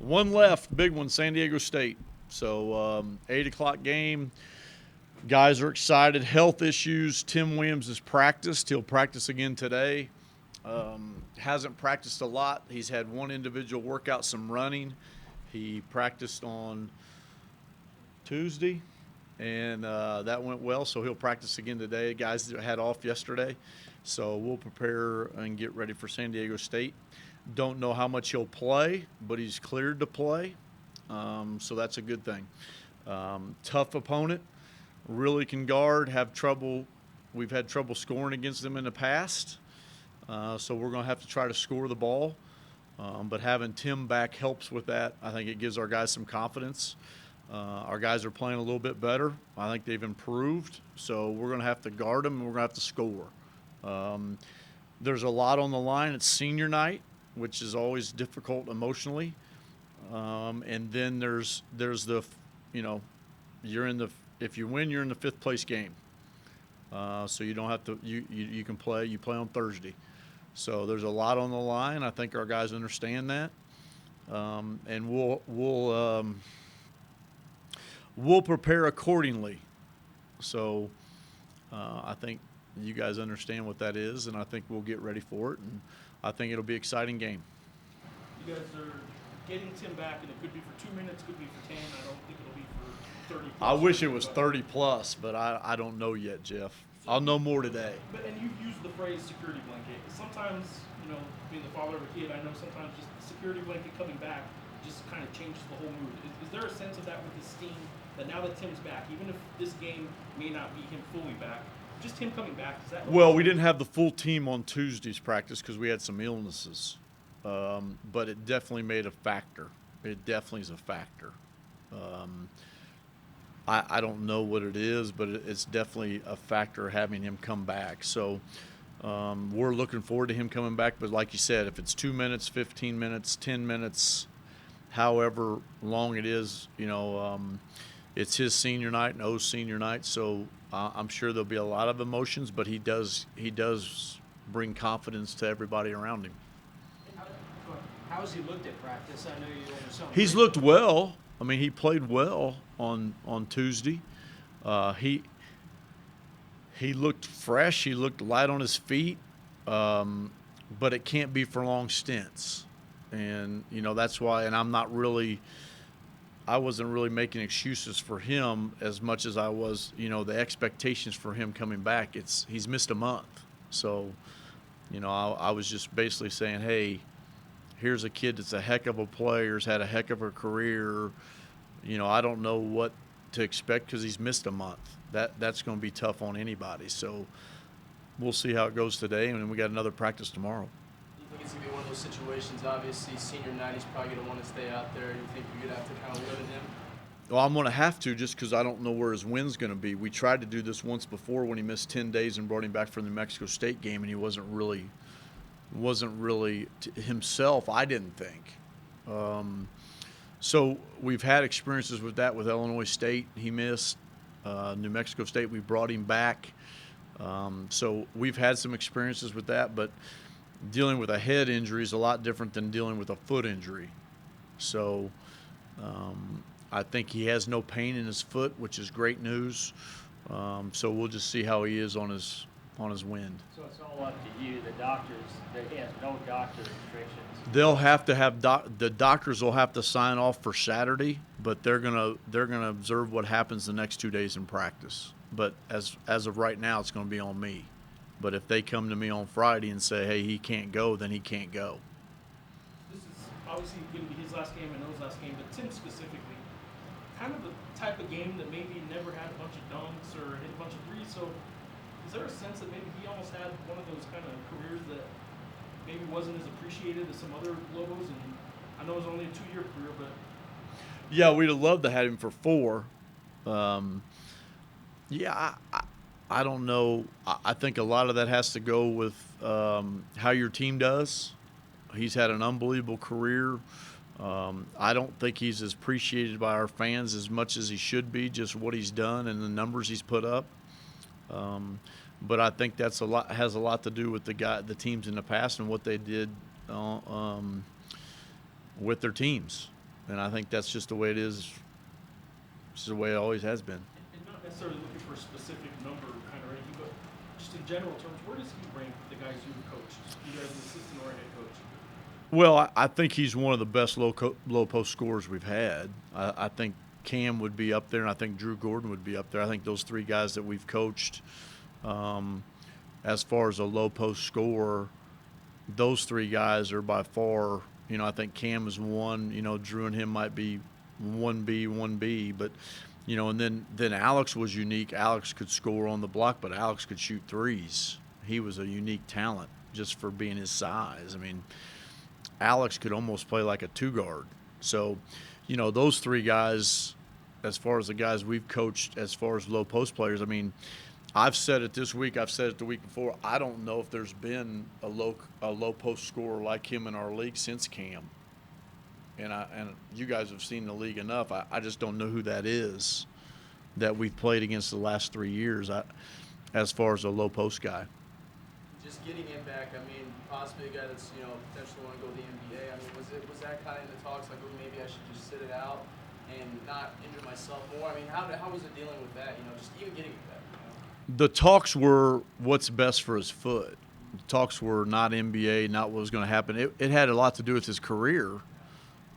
One left, big one, San Diego State. So 8 o'clock game. Guys are excited. Health issues. Tim Williams has practiced. He'll practice again today. Hasn't practiced a lot. He's had one individual workout, some running. He practiced on Tuesday, and that went well, so he'll practice again today. Guys that had off yesterday. So we'll prepare and get ready for San Diego State. Don't know how much he'll play, but he's cleared to play, so that's a good thing. Tough opponent, really can guard, have trouble. We've had trouble scoring against them in the past, so we're going to have to try to score the ball. But having Tim back helps with that. I think it gives our guys some confidence. Our guys are playing a little bit better. I think they've improved, so we're going to have to guard them and we're going to have to score. There's a lot on the line. It's senior night, which is always difficult emotionally. And then there's the, you're in the, if you win, you're in the fifth place game. So you don't have to, you can play, you play on Thursday. So there's a lot on the line. I think our guys understand that. And we'll prepare accordingly. So I think you guys understand what that is, and I think we'll get ready for it. And I think it'll be an exciting game. You guys are getting Tim back, and it could be for 2 minutes, could be for 10. I don't think it'll be for 30 plus. I wish it was 30 plus, but I don't know yet, Jeff. I'll know more today. But and you've used the phrase security blanket. Sometimes, being the father of a kid, I know sometimes just the security blanket coming back just kind of changes the whole mood. Is there a sense of that with this team, that now that Tim's back, even if this game may not be him fully back, just him coming back, is that? Well, we didn't have the full team on Tuesday's practice because we had some illnesses, but it definitely made a factor. It definitely is a factor. I don't know what it is, but it's definitely a factor having him come back. So we're looking forward to him coming back. But like you said, if it's 2 minutes, 15 minutes, 10 minutes, however long it is, it's his senior night and O's senior night. So I'm sure there'll be a lot of emotions, but he does bring confidence to everybody around him. How has he looked at practice? I know you only saw him. He's looked well. I mean, he played well on Tuesday. He looked fresh. He looked light on his feet, but it can't be for long stints. And, that's why – and I wasn't really making excuses for him as much as I was, the expectations for him coming back. He's missed a month. So, I was just basically saying, hey – here's a kid that's a heck of a player, has had a heck of a career. I don't know what to expect because he's missed a month. That's going to be tough on anybody. So we'll see how it goes today, and then we got another practice tomorrow. You think it's going to be one of those situations, obviously, senior night, he's probably going to want to stay out there. You think you're going to have to kind of limit him? Well, I'm going to have to just because I don't know where his wind's going to be. We tried to do this once before when he missed 10 days and brought him back from the New Mexico State game, and he wasn't really himself, I didn't think. So we've had experiences with that with Illinois State. He missed. New Mexico State, we brought him back. So we've had some experiences with that, but dealing with a head injury is a lot different than dealing with a foot injury. So I think he has no pain in his foot, which is great news. So we'll just see how he is on his wind. So it's all up to you, the doctors. He has no doctor restrictions. They'll have to have the doctors will have to sign off for Saturday, but they're gonna observe what happens the next 2 days in practice. But as of right now, it's going to be on me. But if they come to me on Friday and say, hey, he can't go, then he can't go. This is obviously going to be his last game and O's last game, but Tim specifically, kind of the type of game that maybe never had a bunch of dunks or hit a bunch of threes. So is there a sense that maybe he almost had one of those kind of careers that maybe wasn't as appreciated as some other logos? And I know it was only a 2-year career, but yeah, we'd have loved to have him for 4. I don't know. I think a lot of that has to go with how your team does. He's had an unbelievable career. I don't think he's as appreciated by our fans as much as he should be, just what he's done and the numbers he's put up. But I think has a lot to do with the teams in the past and what they did with their teams. and I think that's just the way it is. It's the way it always has been. And not necessarily looking for a specific number kind of ranking, but just in general terms, where does he rank the guys you've coached, either as an assistant or a head coach? Well, I think he's one of the best low post scorers we've had. I think Cam would be up there, and I think Drew Gordon would be up there. I think those three guys that we've coached, as far as a low post scorer, those three guys are by far. I think Cam is one. Drew and him might be 1B, 1B, but and then Alex was unique. Alex could score on the block, but Alex could shoot threes. He was a unique talent just for being his size. I mean, Alex could almost play like a two guard. So, those three guys, as far as the guys we've coached, as far as low post players, I mean, I've said it this week. I've said it the week before. I don't know if there's been a low post scorer like him in our league since Cam. And you guys have seen the league enough. I just don't know who that is that we've played against the last 3 years. As far as a low post guy. Just getting him back, I mean, possibly a guy that's, potentially want to go to the NBA. I mean, was that kind of in the talks, like, oh, maybe I should just sit it out and not injure myself more? I mean, how was it dealing with that, just even getting it back, The talks were what's best for his foot. The talks were not NBA, not what was going to happen. It had a lot to do with his career,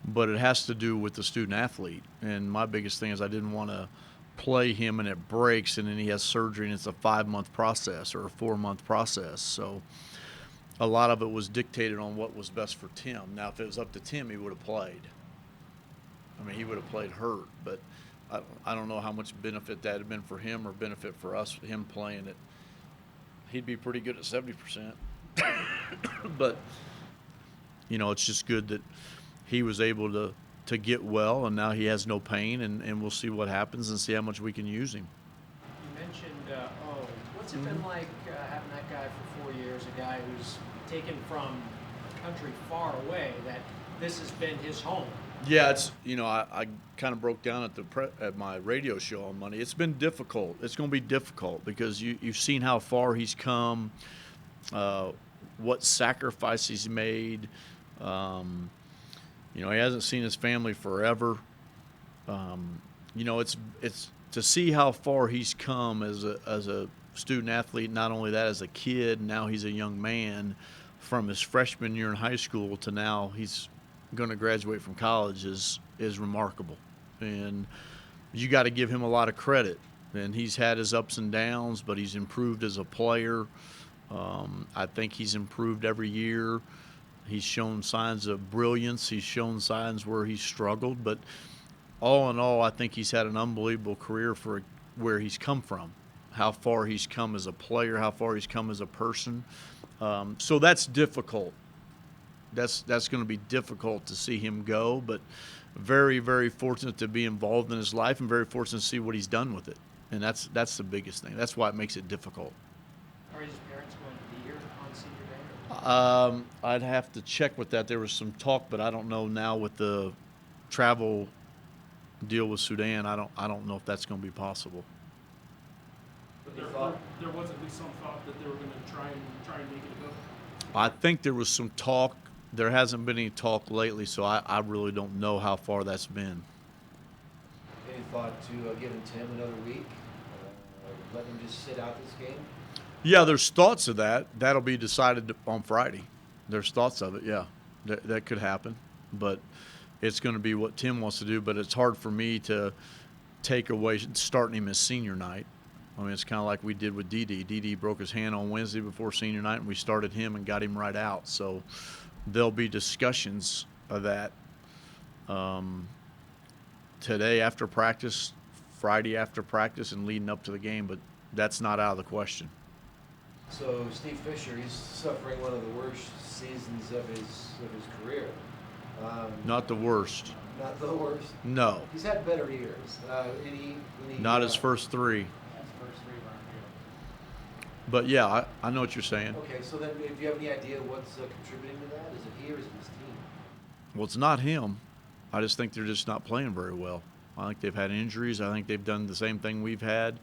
but it has to do with the student athlete. And my biggest thing is I didn't want to play him and it breaks and then he has surgery and it's a 5-month process or a 4-month process. So a lot of it was dictated on what was best for Tim. Now, if it was up to Tim, he would have played. I mean, he would have played hurt, but I don't know how much benefit that had been for him or benefit for us, him playing it. He'd be pretty good at 70%. But, it's just good that he was able to get well, and now he has no pain, and we'll see what happens and see how much we can use him. You mentioned, what's it been like having that guy for 4 years, a guy who's taken from a country far away, that this has been his home? Yeah, it's I kind of broke down at my radio show on Monday. It's been difficult. It's going to be difficult because you've seen how far he's come, what sacrifices he's made. He hasn't seen his family forever. It's to see how far he's come as a student athlete. Not only that, as a kid, now he's a young man. From his freshman year in high school to now he's going to graduate from college is remarkable, and you got to give him a lot of credit. And he's had his ups and downs, but he's improved as a player. I think he's improved every year. He's shown signs of brilliance. He's shown signs where he's struggled, but all in all, I think he's had an unbelievable career for where he's come from, how far he's come as a player, how far he's come as a person. So that's difficult. That's going to be difficult to see him go, but very, very fortunate to be involved in his life and very fortunate to see what he's done with it. And that's the biggest thing. That's why it makes it difficult. Are his parents going to be here on senior day? I'd have to check with that. There was some talk, but I don't know now with the travel deal with Sudan. I don't know if that's going to be possible. But there was at least some thought that they were going to try and make it go. I think there was some talk. There hasn't been any talk lately, so I really don't know how far that's been. Any thought to giving Tim another week? Letting him just sit out this game? Yeah, there's thoughts of that. That'll be decided on Friday. There's thoughts of it, yeah. That could happen. But it's going to be what Tim wants to do, but it's hard for me to take away starting him as senior night. I mean, it's kind of like we did with Dede. Dede broke his hand on Wednesday before senior night, and we started him and got him right out. So there'll be discussions of that today after practice, Friday after practice, and leading up to the game, but that's not out of the question. So Steve Fisher, he's suffering one of the worst seasons of his career. Not the worst. Not the worst. No. He's had better years. Not his first three. But yeah, I know what you're saying. Okay, so then if you have any idea what's contributing to that, is it he or is it his team? Well, it's not him. I just think they're just not playing very well. I think they've had injuries. I think they've done the same thing we've had.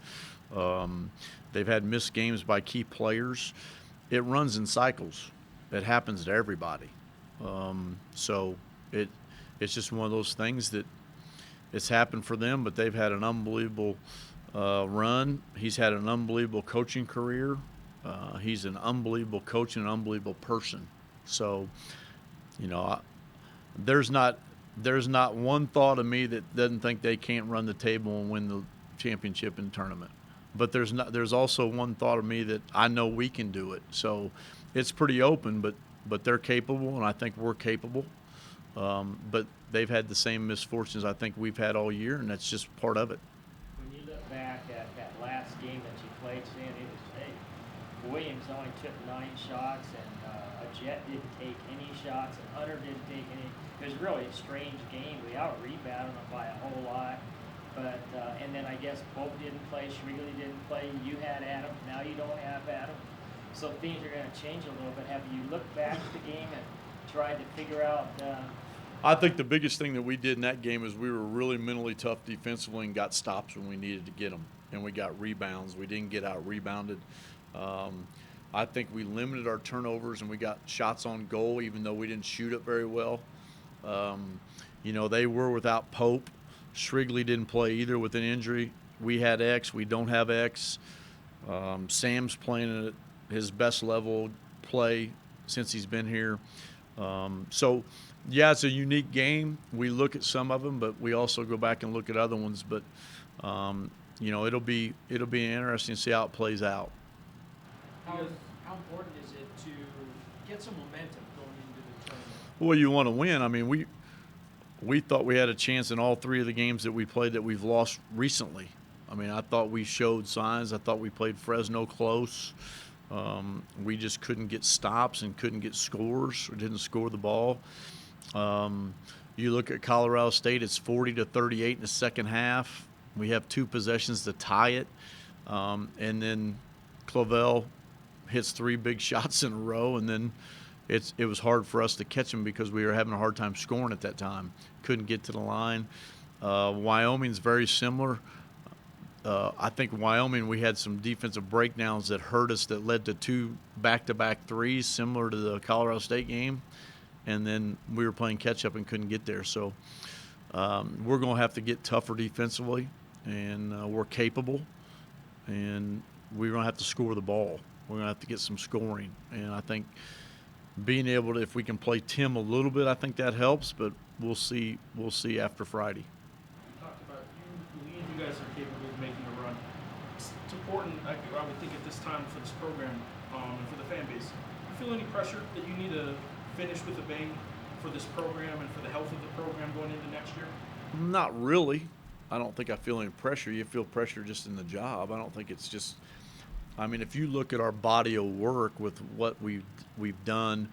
They've had missed games by key players. It runs in cycles. It happens to everybody. So it's just one of those things that it's happened for them, but they've had an unbelievable run. He's had an unbelievable coaching career. He's an unbelievable coach and an unbelievable person. So, you know, there's not one thought of me that doesn't think they can't run the table and win the championship in the tournament. But there's also one thought of me that I know we can do it. So it's pretty open, but they're capable, and I think we're capable. But they've had the same misfortunes I think we've had all year, and that's just part of it. When you look back at that last game that you played, Sandy, Williams only took 9 shots, and Jet didn't take any shots, and Hunter didn't take any. It was really a strange game. We out-rebounded them by a whole lot. But and then I guess Pope didn't play, Shrigley didn't play. You had Adam, now you don't have Adam. So things are going to change a little bit. Have you looked back at the game and tried to figure out? I think the biggest thing that we did in that game is we were really mentally tough defensively and got stops when we needed to get them, and we got rebounds. We didn't get out-rebounded. I think we limited our turnovers and we got shots on goal, even though we didn't shoot it very well. You know, they were without Pope. Shrigley didn't play either with an injury. We had X. We don't have X. Sam's playing at his best level play since he's been here. So, yeah, it's a unique game. We look at some of them, but we also go back and look at other ones. But, you know, it'll be interesting to see how it plays out. How important is it to get some momentum going into the tournament? Well, you want to win. I mean, we thought we had a chance in all 3 of the games that we played that we've lost recently. I mean, I thought we showed signs. I thought we played Fresno close. We just couldn't get stops and couldn't get scores. We didn't score the ball. You look at Colorado State, it's 40-38 in the second half. We have 2 possessions to tie it. And then Clavel hits 3 big shots in a row, and then it was hard for us to catch them because we were having a hard time scoring at that time. Couldn't get to the line. Wyoming's very similar. I think Wyoming, we had some defensive breakdowns that hurt us that led to 2 back-to-back threes, similar to the Colorado State game. And then we were playing catch-up and couldn't get there. So we're going to have to get tougher defensively, and we're capable. And we're going to have to score the ball. We're going to have to get some scoring. And I think being able to, if we can play Tim a little bit, I think that helps. But we'll see after Friday. You talked about you believe you guys are capable of making a run. It's important, I would think, at this time for this program and for the fan base. You feel any pressure that you need to finish with a bang for this program and for the health of the program going into next year? Not really. I don't think I feel any pressure. You feel pressure just in the job. I don't think it's just. I mean, if you look at our body of work with what we've done,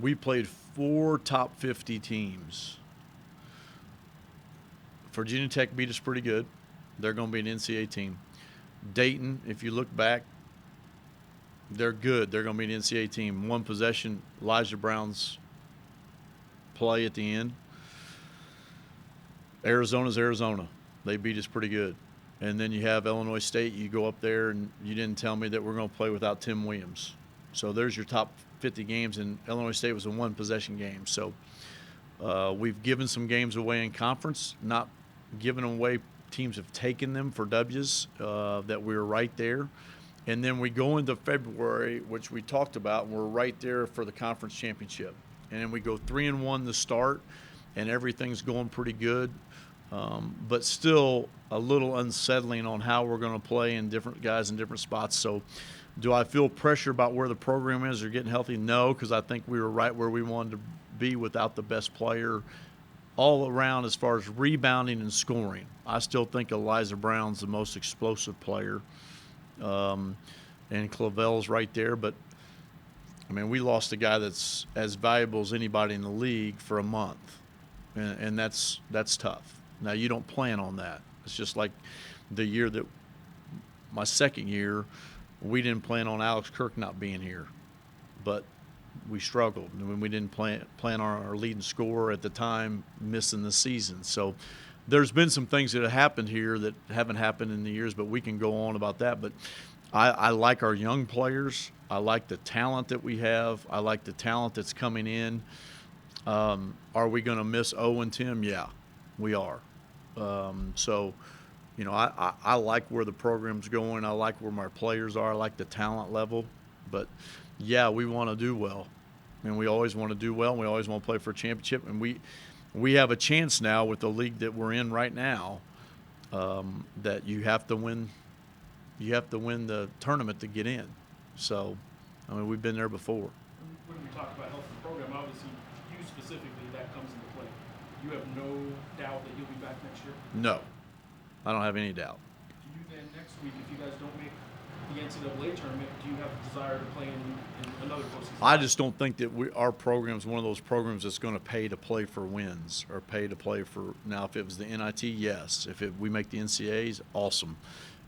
we played 4 top 50 teams. Virginia Tech beat us pretty good. They're going to be an NCAA team. Dayton, if you look back, they're good. They're going to be an NCAA team. 1 possession, Elijah Brown's play at the end. Arizona's Arizona. They beat us pretty good. And then you have Illinois State. You go up there, and you didn't tell me that we're going to play without Tim Williams. So there's your top 50 games, and Illinois State was a 1-possession game. So we've given some games away in conference, not giving them away. Teams have taken them for W's that we were right there. And then we go into February, which we talked about, and we're right there for the conference championship. And then we go 3-1 to start, and everything's going pretty good. But still a little unsettling on how we're going to play in different guys in different spots. So do I feel pressure about where the program is or getting healthy? No, because I think we were right where we wanted to be without the best player all around as far as rebounding and scoring. I still think Elijah Brown's the most explosive player, and Clavel's right there. But, I mean, we lost a guy that's as valuable as anybody in the league for a month, and that's tough. Now, you don't plan on that. It's just like the year that my second year, we didn't plan on Alex Kirk not being here, but we struggled. I mean, we didn't plan on our leading scorer at the time missing the season. So there's been some things that have happened here that haven't happened in the years, but we can go on about that. But I like our young players. I like the talent that we have. I like the talent that's coming in. Are we going to miss Owen and Tim? Yeah, we are. So, you know, I like where the program's going. I like where my players are. I like the talent level. But, yeah, we want to do well. And we always want to do well. And we always want to play for a championship. And we have a chance now with the league that we're in right now, that you have to win. You have to win the tournament to get in. So, I mean, we've been there before. When we talk about health of the program, obviously you specifically, that comes into play. You have no doubt that he'll be back next year? No, I don't have any doubt. Do you then next week, if you guys don't make the NCAA tournament, do you have a desire to play in another postseason? I just don't think that our program's one of those programs that's going to pay to play for wins or pay to play for. Now, if it was the NIT, yes. If we make the NCAAs, awesome.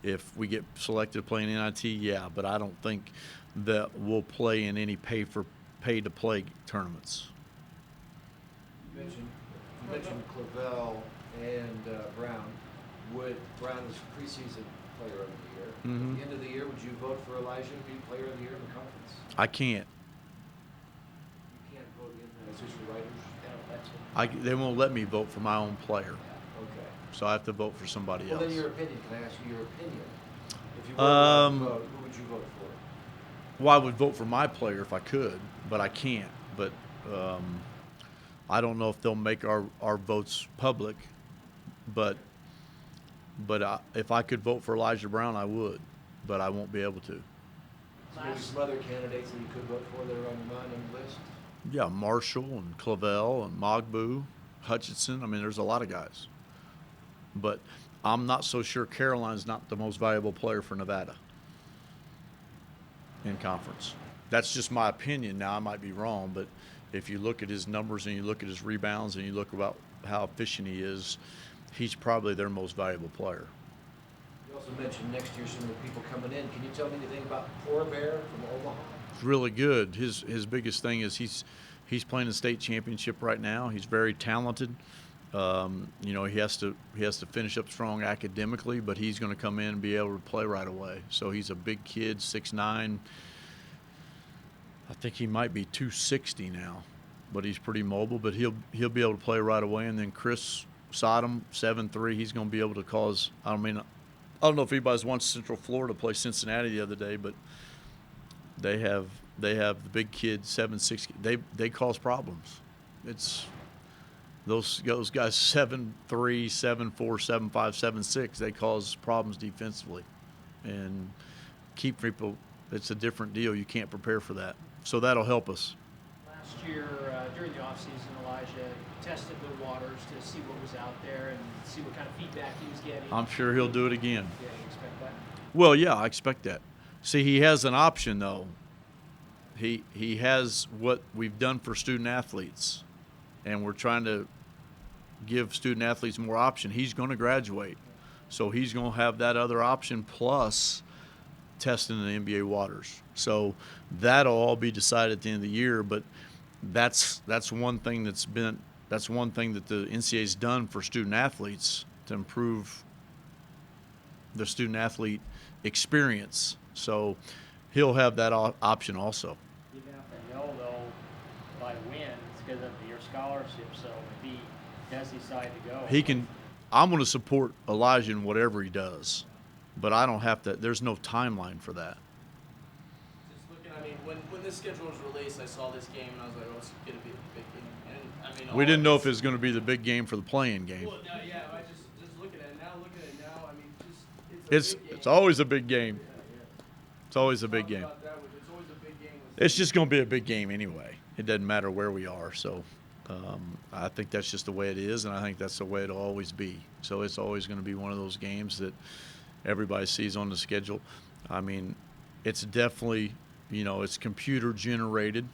If we get selected to play in NIT, yeah. But I don't think that we'll play in any pay to play tournaments. You mentioned Clavel and Brown. Brown is preseason player of the year. Mhm. At the end of the year, would you vote for Elijah to be player of the year in the conference? I can't. You can't vote in as your writers. They won't let me vote for my own player, Okay. so I have to vote for somebody Well, else. then your opinion. Can I ask you your opinion? If you were allowed to Um, vote, who would you vote for? Well, I would vote for my player if I could, but I can't. But I don't know if they'll make our votes public. But if I could vote for Elijah Brown, I would. But I won't be able to. So maybe some other candidates that you could vote for that are on your mind on the list? Yeah, Marshall and Clavel and Mogbu, Hutchinson. I mean, there's a lot of guys. But I'm not so sure Caroline's not the most valuable player for Nevada in conference. That's just my opinion. Now, I might be wrong, but if you look at his numbers and you look at his rebounds and you look about how efficient he is, he's probably their most valuable player. You also mentioned next year some of the people coming in. Can you tell me anything about Poor Bear from Omaha? It's really good. His biggest thing is he's playing the state championship right now. He's very talented. You know, he has to finish up strong academically, but he's going to come in and be able to play right away. So he's a big kid, 6'9". I think he might be 260 now, but he's pretty mobile. But he'll be able to play right away. And then Chris Sodom, 7'3", he's going to be able to cause. I don't know if anybody's watched Central Florida play Cincinnati the other day, but they have the big kid 7'6". They cause problems. It's those guys 7'3", 7'4", 7'5", 7'6". They cause problems defensively, and keep people. It's a different deal. You can't prepare for that. So that'll help us. Last year, during the offseason, Elijah tested the waters to see what was out there and see what kind of feedback he was getting. I'm sure he'll do it again. Yeah, you expect that? Well, yeah, I expect that. See, he has an option though. He has what we've done for student athletes, and we're trying to give student athletes more option. He's going to graduate, so he's going to have that other option plus testing in the NBA waters. So that'll all be decided at the end of the year. But that's one thing that the NCAA's done for student athletes to improve the student athlete experience. So he'll have that option also. You have to know, though, by when it's because of your scholarship. So if he does decide to go, He can. I'm going to support Elijah in whatever he does, but I don't have to. There's no timeline for that. Just looking, I mean, when this schedule was released, I saw this game and I was like, oh, it's going to be a big game. And I mean, We didn't know if it was going to be the big game for the playing game. Well, no, yeah, I just looking at it now, I mean, it's a big game. It's always a big game. Yeah. It's always a big game. About that, it's always a big game. with- It's just going to be a big game anyway. It doesn't matter where we are. So I think that's just the way it is, and I think that's the way it'll always be. So it's always going to be one of those games that everybody sees on the schedule. I mean, it's definitely, it's computer generated.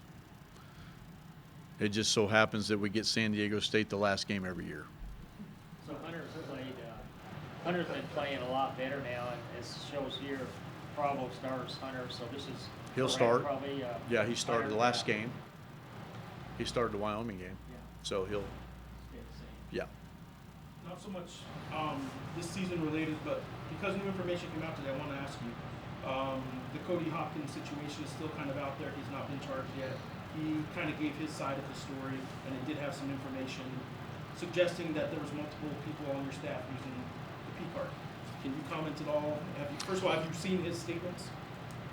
It just so happens that we get San Diego State the last game every year. So Hunter's been playing a lot better now, and it shows here Bravo stars Hunter. So this is He'll correct, start. Probably. Yeah, he started Hunter, the last yeah. game. He started the Wyoming game. Yeah. So he'll, Stay the same. yeah. Not so much this season related, but because new information came out today, I want to ask you. The Cody Hopkins situation is still kind of out there. He's not been charged yet. he kind of gave his side of the story, and it did have some information suggesting that there was multiple people on your staff using the P card. Can you comment at all? First of all, have you seen his statements?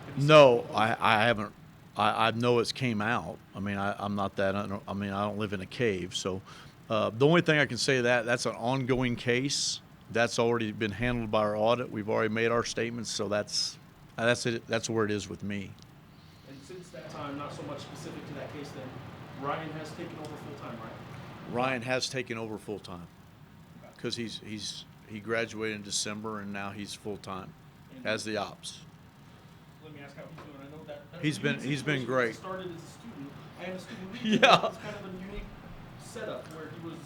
Have you seen No, them? I haven't. I know it's came out. I mean, I'm not that. I don't live in a cave. So the only thing I can say that's an ongoing case. That's already been handled by our audit. We've already made our statements. So that's it. That's where it is with me. And since that time, not so much specific to that case, then Ryan has taken over full time, right? Ryan has taken over full time because he graduated in December and now he's full time as the ops. Let me ask how he's doing. I know that's He's a been- unique he's been situation. great. He started as a student and a student leader. Yeah. It's kind of a unique setup where he was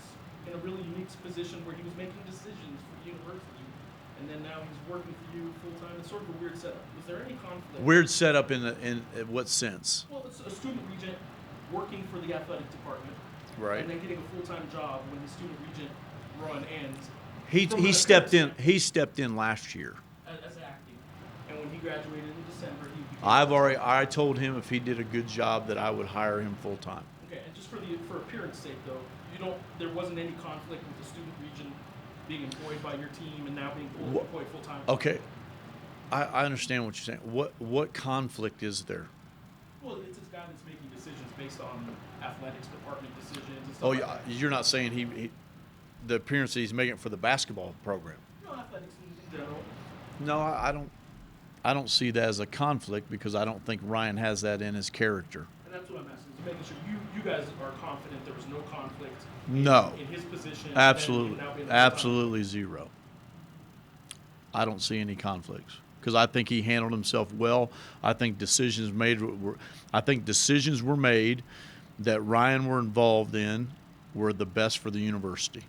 in a really unique position where he was making decisions for the university, and then now he's working for you full time. It's sort of a weird setup. Was there any conflict? Weird setup in what sense? Well, it's a student regent working for the athletic department, Right. and then getting a full time job when the student regent run ends. He From an stepped in. appearance He stepped in last year. as acting, and when he graduated in December, he became. I told him if he did a good job that I would hire him full time. Okay, and just for appearance sake though, there wasn't any conflict with the student region being employed by your team and now being employed full time. Okay, I understand what you're saying. What conflict is there? Well, it's this guy that's making decisions based on athletics department decisions and stuff Oh, like yeah, that. you're not saying the appearance that he's making for the basketball program. No, athletics in general. No, I don't see that as a conflict because I don't think Ryan has that in his character. And that's what I'm asking, is making sure you guys are confident there was no conflict No. in his position. Absolutely, and now being a full-time- absolutely zero. I don't see any conflicts because I think he handled himself well. I think decisions were made that Ryan were involved in were the best for the university.